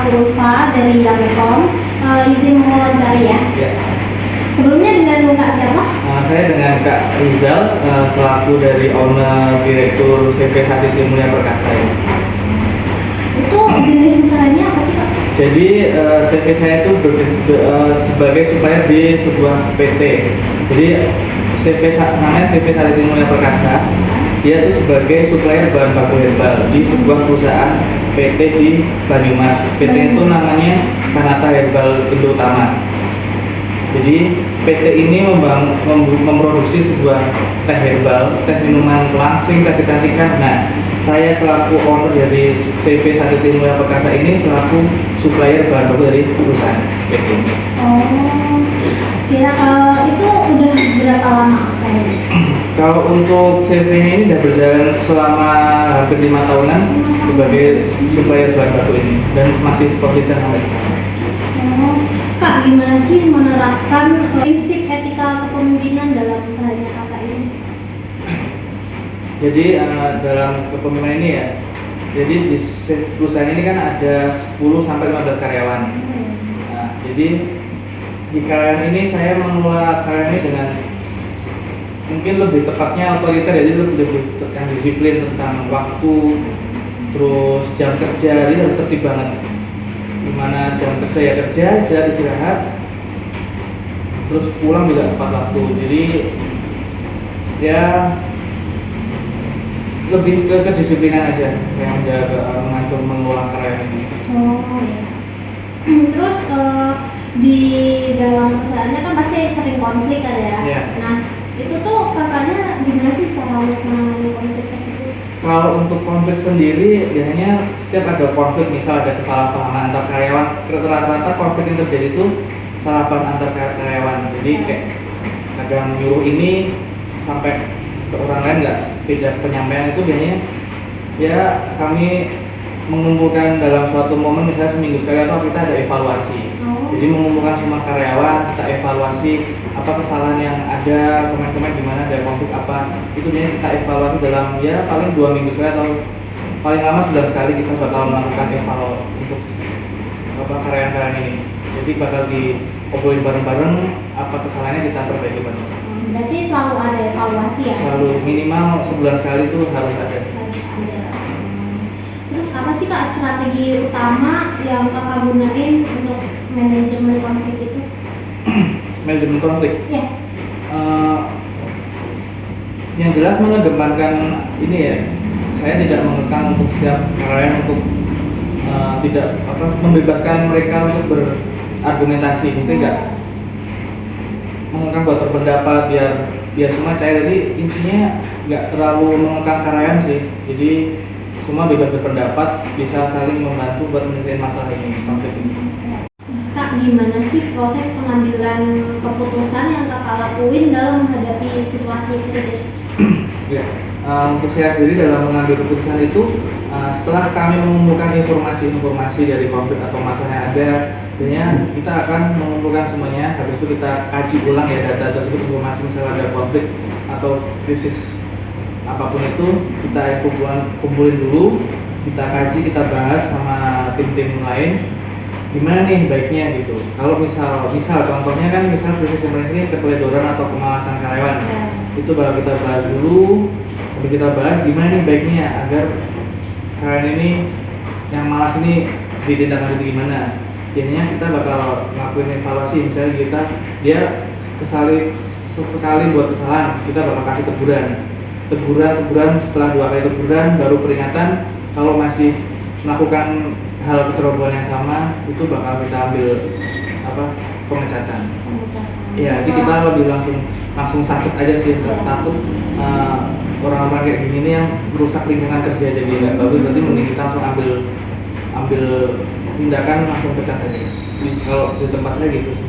aku Ulfa dari Yamekom, izin mewawancari ya. Ya. Sebelumnya dengan Kak siapa? Saya dengan Kak Rizal, selaku dari owner direktur CV Satiti Mulia Perkasa ini. Itu jenis usahanya apa sih Kak? Jadi CV saya itu sebagai supplier di sebuah PT. Jadi namanya CV Satiti Mulia Perkasa. Dia itu sebagai supplier bahan baku herbal di sebuah perusahaan PT di Banyumas. PT itu namanya Kanata Herbal Indo Utama. Jadi PT ini memproduksi sebuah teh herbal, teh minuman langsing, teh kecantikan. Nah, saya selaku owner dari CV Satiti Mulia Perkasa ini selaku supplier bahan baku dari perusahaan PT. Oh, kira itu udah berapa lama usahanya? Kalau untuk CV-nya ini sudah berjalan selama hampir 5 tahunan sebagai supplier bahan baku ini dan masih konsisten sampai sekarang. Oh, Kak, gimana sih menerapkan prinsip etika kepemimpinan dalam usahanya Kakak ini? Jadi dalam kepemimpinan ini ya, jadi di perusahaan ini kan ada 10 sampai 15 karyawan. Nah, jadi di karyawan ini saya mengelola karyawan ini dengan mungkin lebih tepatnya otoriter, jadi lebih yang disiplin tentang waktu, terus jam kerja, jadi harus tertib banget. Dimana jam kerja ya kerja, istirahat, terus pulang juga tepat waktu. Jadi ya lebih ke kedisiplinan aja yang mengatur mengelola karyawan ini. Oh ya. Terus di dalam usahanya kan pasti sering konflik kan ya? Iya. Nah, itu tuh kakaknya gimana sih cara menangani konflik tersebut? Kalau untuk konflik sendiri, biasanya setiap ada konflik, misal ada kesalahpahaman antar karyawan, rata-rata konflik yang terjadi itu kesalahpahaman antar karyawan. Jadi kayak kadang nyuruh ini sampai ke orang lain tidak penyampaian, itu biasanya ya kami mengumpulkan dalam suatu momen, misalnya seminggu sekali atau kita ada evaluasi. Jadi mengumpulkan semua karyawan, kita evaluasi apa kesalahan yang ada, komen-komen di mana ada konflik apa, itu biasanya kita evaluasi dalam ya paling 2 minggu sekali atau paling lama sebulan sekali kita bakal melakukan evaluasi untuk karyawan-karyawan ini. Jadi bakal diobrolin bareng-bareng apa kesalahannya, kita perbaiki bareng. Berarti selalu ada evaluasi ya? Selalu minimal sebulan sekali itu harus ada. Harus ada. Terus apa sih Kak strategi utama yang Kakak gunain untuk manajemen konflik itu? Manajemen konflik? Ya. Yang jelas mengedepankan ini ya, saya tidak mengekang untuk setiap karyawan untuk tidak membebaskan mereka untuk berargumentasi, gitu enggak? Mengekang buat berpendapat biar semua cair. Jadi intinya nggak terlalu mengekang karyawan sih. Jadi semua bebas berpendapat, bisa saling membantu buat menyelesaikan masalah ini, konflik ini. Kak, gimana sih proses pengambilan keputusan yang Kakak lakuin dalam menghadapi situasi kritis? Ya, untuk saya sendiri dalam mengambil keputusan itu, setelah kami mengumpulkan informasi dari konflik atau masalah yang ada, biasanya kita akan mengumpulkan semuanya. Habis itu kita kaji ulang ya data tersebut, informasi misalnya ada konflik atau krisis apapun itu, kita kumpulin dulu, kita kaji, kita bahas sama tim-tim lain gimana nih baiknya gitu. Kalau misal contohnya kan misal krisis ini keteledoran atau kemalasan karyawan, itu bakal kita bahas dulu, tapi kita bahas gimana nih baiknya agar karyawan ini yang malas ini ditindaklanjuti gimana. Biasanya kita bakal ngelakuin evaluasi, misalnya dia sekali buat kesalahan, kita bakal kasih teguran setelah 2 kali teguran baru peringatan. Kalau masih melakukan hal kecerobohan yang sama, itu bakal kita ambil pemecatan. Iya, jadi kita lebih langsung sakit aja sih, takut orang-orang kayak gini yang merusak lingkungan kerja jadi nggak bagus. Berarti mending kita langsung ambil tindakan, langsung pecat aja. Jadi kalau di tempat saya gitu sih.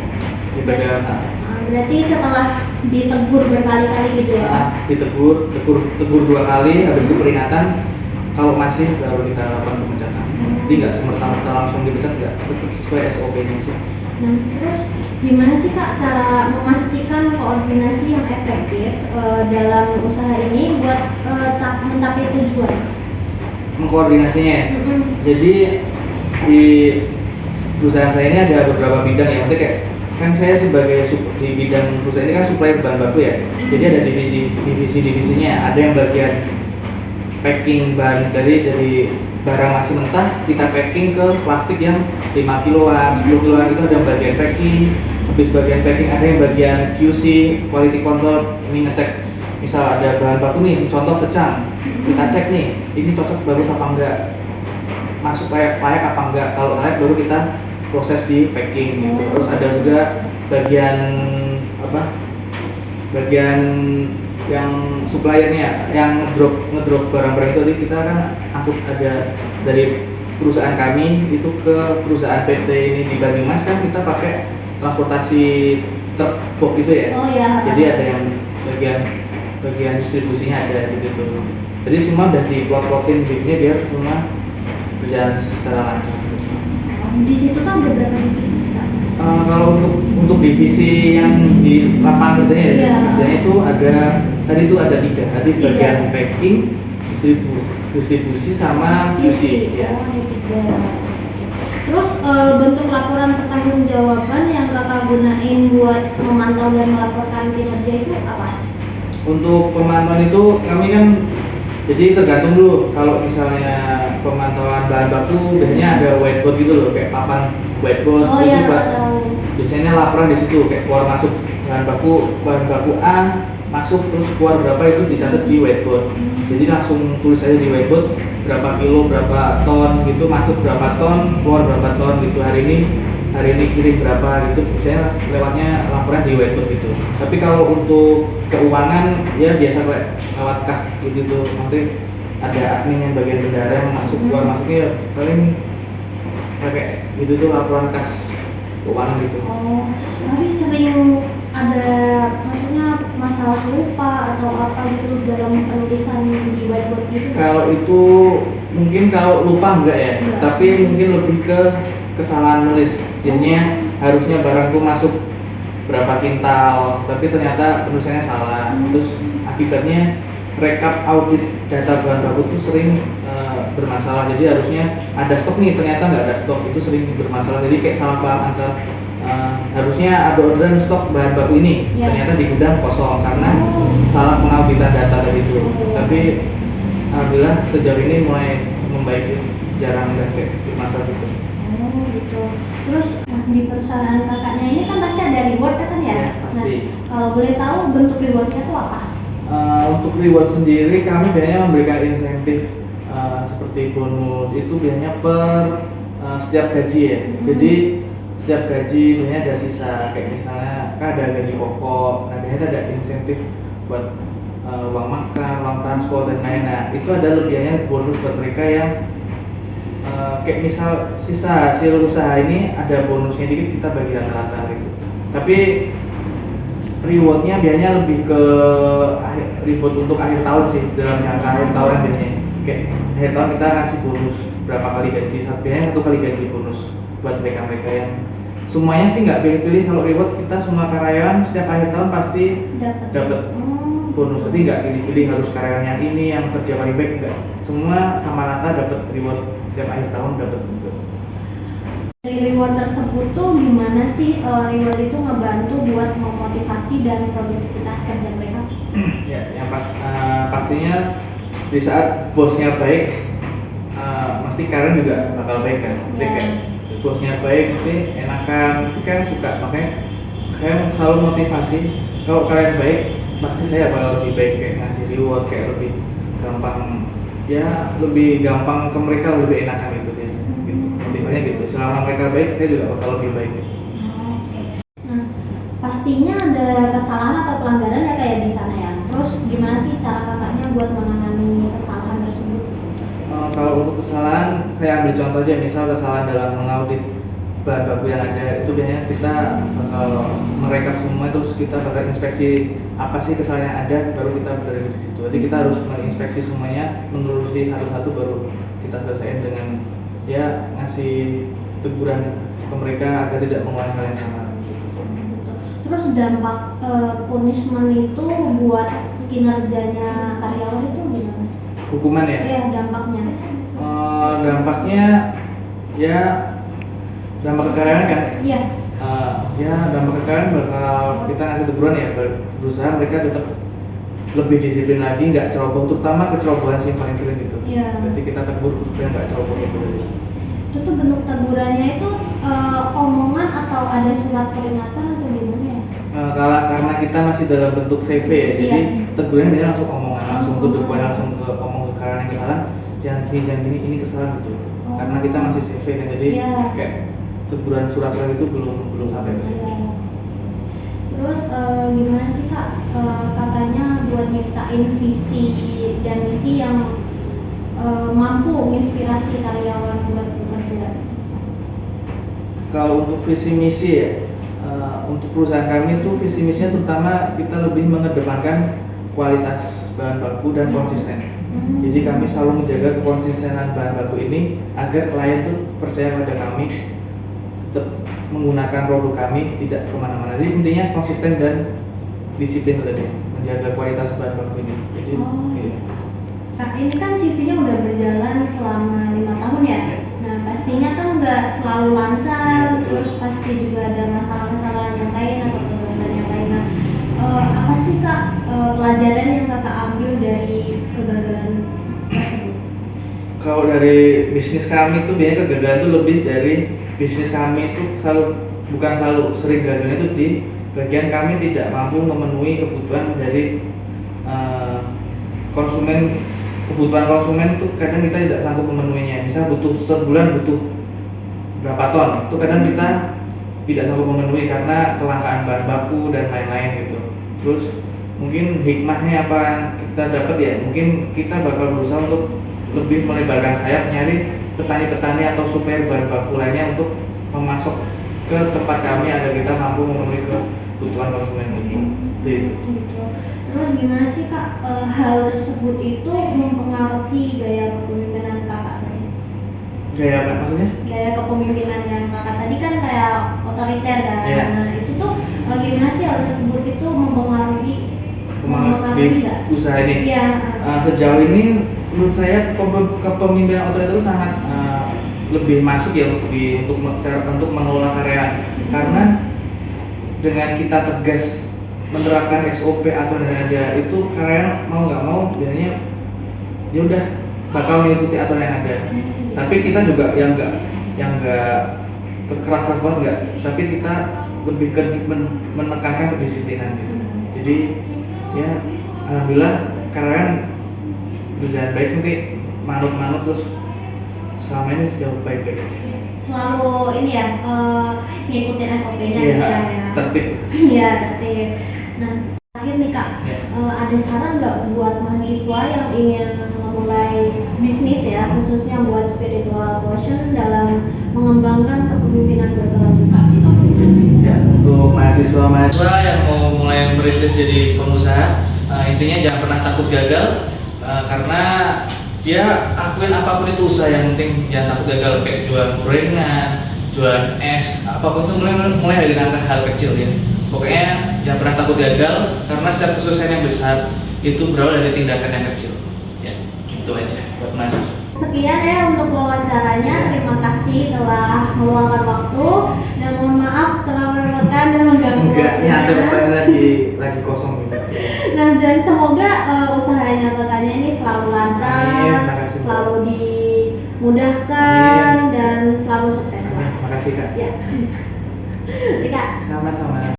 Berarti setelah ditegur berkali-kali gitu ya? Ditegur 2 kali, habis itu peringatan. Kalau masih baru kita lakukan pemecatan. Jadi nggak semerta-merta langsung dipecat, nggak, tetap sesuai SOP-nya sih. Nah, terus gimana sih Kak cara memastikan koordinasi yang efektif dalam usaha ini buat mencapai tujuan? Mengkoordinasinya ya. Jadi di perusahaan saya ini ada beberapa bidang ya, maksudnya kayak kan saya sebagai di bidang perusahaan ini kan supplier bahan baku ya, jadi ada divisinya, ada yang bagian packing bahan dari barang masih mentah kita packing ke plastik yang 5 kiloan, 10 kiloan, itu ada yang bagian packing. Habis bagian packing ada yang bagian QC, quality control, ini ngecek misal ada bahan baku nih, contoh secang, kita cek nih ini cocok bagus apa enggak, masuk layak apa enggak, kalau layak baru kita proses di packing gitu. Terus ada juga bagian bagian yang suppliernya yang ngedrop barang-barang itu, jadi kita kan angkut ada dari perusahaan kami itu ke perusahaan PT ini di Banyumas, kan kita pakai transportasi truk box gitu ya. Oh ya. Jadi ada yang bagian distribusinya ada gitu. Jadi semua udah diplot-plotin bisnisnya biar semua berjalan secara lancar. Di situ kan beberapa divisi sih, Kak? Kalau untuk divisi yang di lapangan kerjanya ya, kerjanya itu ada tadi itu ada 3, tadi bagian packing, distribusi sama QC ya. Terus bentuk laporan pertanggungjawaban yang Kakak gunain buat memantau dan melaporkan kinerja itu apa? Untuk pemantauan itu kami kan jadi tergantung dulu, kalau misalnya pemantauan bahan baku biasanya ada whiteboard gitu loh, kayak papan whiteboard itu buat biasanya laporan di situ, kayak keluar masuk bahan baku A masuk terus keluar berapa itu dicatat di whiteboard. Jadi langsung tulis aja di whiteboard berapa kilo, berapa ton gitu, masuk berapa ton, keluar berapa ton gitu, hari ini kirim berapa gitu, biasanya lewatnya laporan di whiteboard gitu. Tapi kalau untuk keuangan ya biasa lewat kas gitu, nanti ada admin yang bagian bendara yang masuk keluar masuknya paling kayak gitu tuh, laporan kas keuangan gitu. Oh, tapi sering ada maksudnya masalah lupa atau apa gitu dalam penulisan di whiteboard gitu? Kalau itu mungkin kalau lupa enggak ya, tapi mungkin lebih ke kesalahan nulis. Jadinya harusnya barangku masuk berapa kintal, tapi ternyata penulisannya salah. Terus akibatnya rekap audit data bahan baku itu sering bermasalah. Jadi harusnya ada stok nih, ternyata nggak ada stok, itu sering bermasalah. Jadi kayak salah paham antar harusnya ada orderan stok bahan baku ini, ternyata di gudang kosong karena salah pengauditan data tadi itu. Tapi alhamdulillah sejauh ini mulai membaik, jarang ada kayak masalah gitu. Oh gitu. Terus di perusahaan kakaknya ini kan pasti ada reward kan ya? Ya pasti. Nah, kalau boleh tahu bentuk rewardnya itu apa? Untuk reward sendiri kami biasanya memberikan insentif seperti bonus itu biasanya per setiap gaji ya. Jadi setiap gaji biasanya ada sisa, kayak misalnya kan ada gaji pokok, nah biasanya ada insentif buat uang makan, uang transport dan lain-lain. Nah itu ada lebihannya bonus buat mereka yang kayak misal sisa hasil usaha ini ada bonusnya dikit, kita bagi rata-rata gitu. Tapi rewardnya biasanya lebih ke reward untuk akhir tahun sih, dalam jangka akhir tahun biasanya. Kayak akhir tahun kita ngasih bonus berapa kali gaji, biasanya 1 kali gaji bonus buat mereka yang semuanya sih nggak pilih-pilih. Kalau reward kita semua karyawan setiap akhir tahun pasti dapat bonus, tapi nggak pilih-pilih harus karyawan yang ini yang kerja paling baik, enggak, semua sama rata dapat reward setiap akhir tahun dapat juga. Dari reward tersebut tuh gimana sih reward itu ngebantu buat memotivasi dan produktivitas kerja mereka? Ya, yang pastinya di saat bosnya baik, pasti karyawan juga bakal baik kan. Kayak bosnya baik, pasti enakan, pasti kan suka, makanya kalian selalu motivasi. Kalau kalian baik, pasti saya bakal lebih baik, kayak ngasih reward, kayak lebih gampang, ya lebih gampang ke mereka, lebih enakan gitu biasanya. Gitu. Motivasinya gitu. Selama mereka baik, saya juga bakal lebih baik. Nah, pastinya ada kesalahan atau pelanggaran ya kayak di sana ya. Terus gimana sih cara kakaknya buat menangani kesalahan tersebut? Kalau untuk kesalahan, saya ambil contoh aja, misal kesalahan dalam mengaudit bahan baku yang ada, itu biasanya kita bakal merekap semua, terus kita bakal inspeksi apa sih kesalahan yang ada, baru kita berada di situ. Jadi kita harus menginspeksi semuanya, menelusuri satu-satu, baru kita selesaikan dengan ya ngasih teguran ke mereka agar tidak mengulangi hal yang sama. Terus dampak punishment itu buat kinerjanya karyawan itu gimana? Hukuman ya? Iya, dampaknya. Dampaknya ya dampak kekaryawan kan? Iya. Ya dampak kekaryawan bakal kita ngasih teguran ya, berusaha mereka tetap lebih disiplin lagi, nggak ceroboh, terutama kecerobohan sih yang paling sering gitu. Iya. Berarti kita tegur supaya nggak ceroboh gitu. Itu tuh bentuk tegurannya itu omongan atau ada surat peringatan atau gimana ya? Karena kita masih dalam bentuk CV ya, jadi Iya. teguran biasanya langsung omongan, langsung to the point, Omongan. langsung ke omong ke karyawan yang kesalahan, jangan gini, ini kesalahan gitu. Oh. Karena kita masih CV kan, jadi Iya. kayak teguran surat-surat itu belum sampai ke situ. Iya. Terus gimana sih Kak, katanya buat nyiptain visi dan misi yang mampu menginspirasi karyawan buat bekerja. Kalau untuk visi misi ya, untuk perusahaan kami itu visi misinya terutama kita lebih mengedepankan kualitas bahan baku dan konsisten. Jadi kami selalu menjaga konsistenan bahan baku ini agar klien tuh percaya pada kami, tetap menggunakan produk kami, tidak kemana-mana. Jadi intinya konsisten dan disiplin tadi, menjaga kualitas bahan baku ini. Jadi iya. Nah ini kan CV-nya udah berjalan selama 5 tahun ya. Iya. Nah pastinya kan nggak selalu lancar, Iya, betul. terus pasti juga ada masalah-masalah yang lain atau kegagalan yang lain. Nah apa sih Kak pelajaran yang Kakak ambil dari kegagalan tersebut? Kalau dari bisnis kami itu biasanya kegagalan itu lebih dari bisnis kami itu sering gagalnya itu di bagian kami tidak mampu memenuhi kebutuhan dari konsumen. Kebutuhan konsumen itu kadang kita tidak sanggup memenuhinya. Misal sebulan butuh berapa ton, itu kadang kita tidak sanggup memenuhi karena kelangkaan bahan baku dan lain-lain gitu. Terus mungkin hikmahnya apa yang kita dapat ya, mungkin kita bakal berusaha untuk lebih melebarkan sayap, nyari petani-petani atau supplier bahan baku lainnya untuk memasok ke tempat kami agar kita mampu memenuhi kebutuhan konsumen ini. Gitu. Terus gimana sih Kak hal tersebut itu mempengaruhi gaya kepemimpinan Kakak tadi? Gaya apa maksudnya? Gaya kepemimpinan yang Kakak tadi kan kayak otoriter kan. Iya. Nah itu tuh gimana sih hal tersebut itu mempengaruhi Di nggak? usaha ini. Iya. Sejauh ini menurut saya kepemimpinan otoriter itu sangat lebih masuk ya untuk mengelola karyawan, karena dengan kita tegas menerapkan SOP atau yang ada itu karyawan mau nggak mau biasanya dia udah bakal mengikuti aturan yang ada. Tapi kita juga yang nggak keras banget nggak, tapi kita lebih ke menekankan kedisiplinan gitu. Jadi ya alhamdulillah karyawan berjalan baik, nanti manut terus selama ini sejauh baik-baik aja. Selalu ini ya ngikutin SOP-nya Iya, gitu ya. tertib. Iya tertib. Nah terakhir nih Kak, Ya. ada saran nggak buat mahasiswa yang ingin memulai bisnis ya, khususnya buat spiritual quotient dalam mengembangkan kepemimpinan berkelanjutan? Ya, untuk mahasiswa yang mau mulai merintis jadi pengusaha, intinya jangan pernah takut gagal, karena ya akuin apapun itu usaha, yang penting jangan takut gagal. Kayak jualan gorengan, jualan es, apapun itu mulai dari langkah hal kecil ya. Pokoknya jangan pernah takut gagal, karena setiap kesuksesan yang besar itu berawal dari tindakan yang kecil. Ya, gitu aja buat mahasiswa. Sekian ya untuk wawancaranya. Terima kasih telah meluangkan waktu dan mohon maaf telah merepotkan dan mengganggu. Enggak, waktunya. nyata lagi kosong gitu. Nah dan semoga usahanya kakaknya ini selalu lancar, Amin, makasih. selalu dimudahkan Amin. dan selalu sukses lah. Makasih Kak. Ya. Kak. Sama-sama.